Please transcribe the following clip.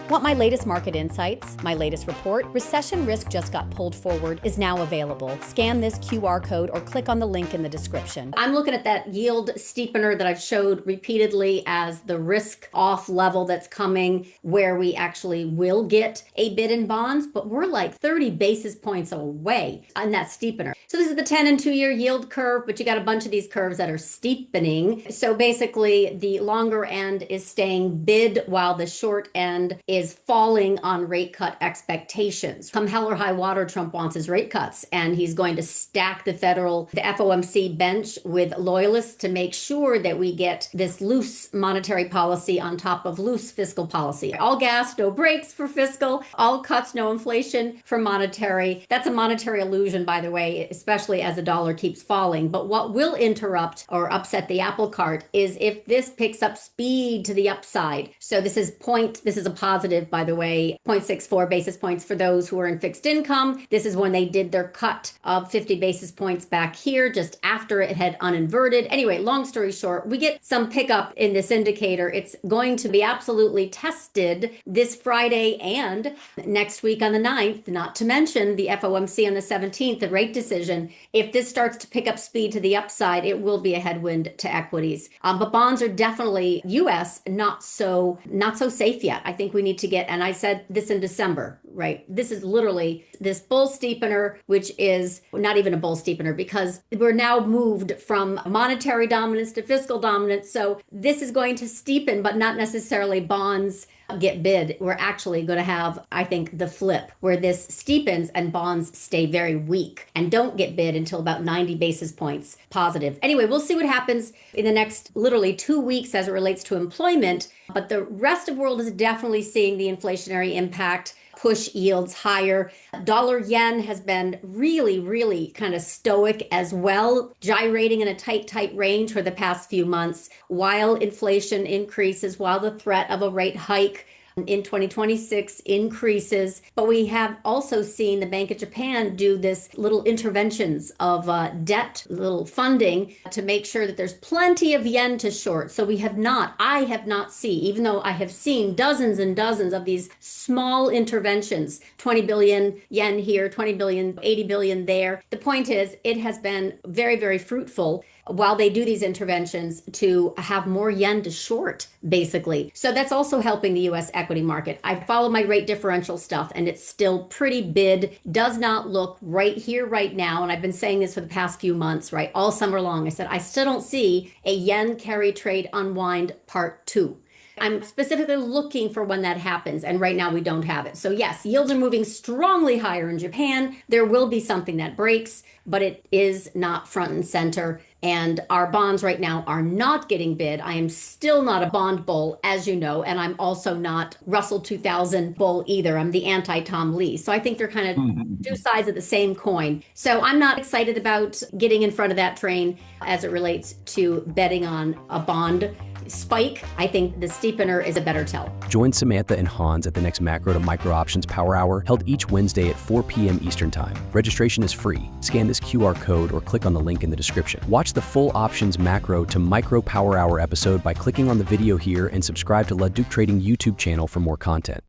Want my latest market insights? My latest report, Recession Risk Just Got Pulled Forward, is now available. Scan this QR code or click on the link in the description. I'm looking at that yield steepener that I've showed repeatedly as the risk off level that's coming, where we actually will get a bid in bonds, but we're like 30 basis points away on that steepener. So this is the 10 and 2-year yield curve, but you got a bunch of these curves that are steepening. So basically the longer end is staying bid while the short end is falling on rate cut expectations. Come hell or high water, Trump wants his rate cuts, and he's going to stack the FOMC bench with loyalists to make sure that we get this loose monetary policy on top of loose fiscal policy. All gas, no brakes for fiscal, all cuts, no inflation for monetary. That's a monetary illusion, by the way, especially as the dollar keeps falling. But what will interrupt or upset the apple cart is if this picks up speed to the upside. So this is a positive, by the way, 0.64 basis points for those who are in fixed income. This is when they did their cut of 50 basis points back here, just after it had uninverted. Anyway, long story short, we get some pickup in this indicator. It's going to be absolutely tested this Friday and next week on the 9th, not to mention the FOMC on the 17th, the rate decision. If this starts to pick up speed to the upside, it will be a headwind to equities. But bonds are definitely, US, not so safe yet. I think we need to get, and I said this in December, right? This is literally this bull steepener, which is not even a bull steepener because we're now moved from monetary dominance to fiscal dominance. So this is going to steepen, but not necessarily bonds get bid. We're actually going to have, I think, the flip where this steepens and bonds stay very weak and don't get bid until about 90 basis points positive. Anyway, we'll see what happens in the next literally 2 weeks as it relates to employment. But the rest of the world is definitely seeing the inflationary impact push yields higher. Dollar yen has been really kind of stoic as well, gyrating in a tight range for the past few months while inflation increases, while the threat of a rate hike in 2026 increases. But we have also seen the Bank of Japan do this little interventions of debt, little funding to make sure that there's plenty of yen to short. So I have not seen, even though I have seen dozens and dozens of these small interventions, 20 billion yen here, 20 billion, 80 billion there. The point is, it has been very fruitful while they do these interventions to have more yen to short, basically. So that's also helping the US equity market. I follow my rate differential stuff and it's still pretty bid, does not look right here, right now. And I've been saying this for the past few months, right? All summer long. I said, I still don't see a yen carry trade unwind part 2. I'm specifically looking for when that happens, and right now we don't have it. So yes, yields are moving strongly higher in Japan. There will be something that breaks, but it is not front and center. And our bonds right now are not getting bid. I am still not a bond bull, as you know, and I'm also not Russell 2000 bull either. I'm the anti-Tom Lee. So I think they're kind of two sides of the same coin. So I'm not excited about getting in front of that train as it relates to betting on a bond spike. I think the steepener is a better tell. Join Samantha and Hans at the next Macro to Micro Options Power Hour, held each Wednesday at 4 p.m. Eastern Time. Registration is free. Scan this QR code or click on the link in the description. Watch the full Options Macro to Micro Power Hour episode by clicking on the video here and subscribe to LaDucTrading YouTube channel for more content.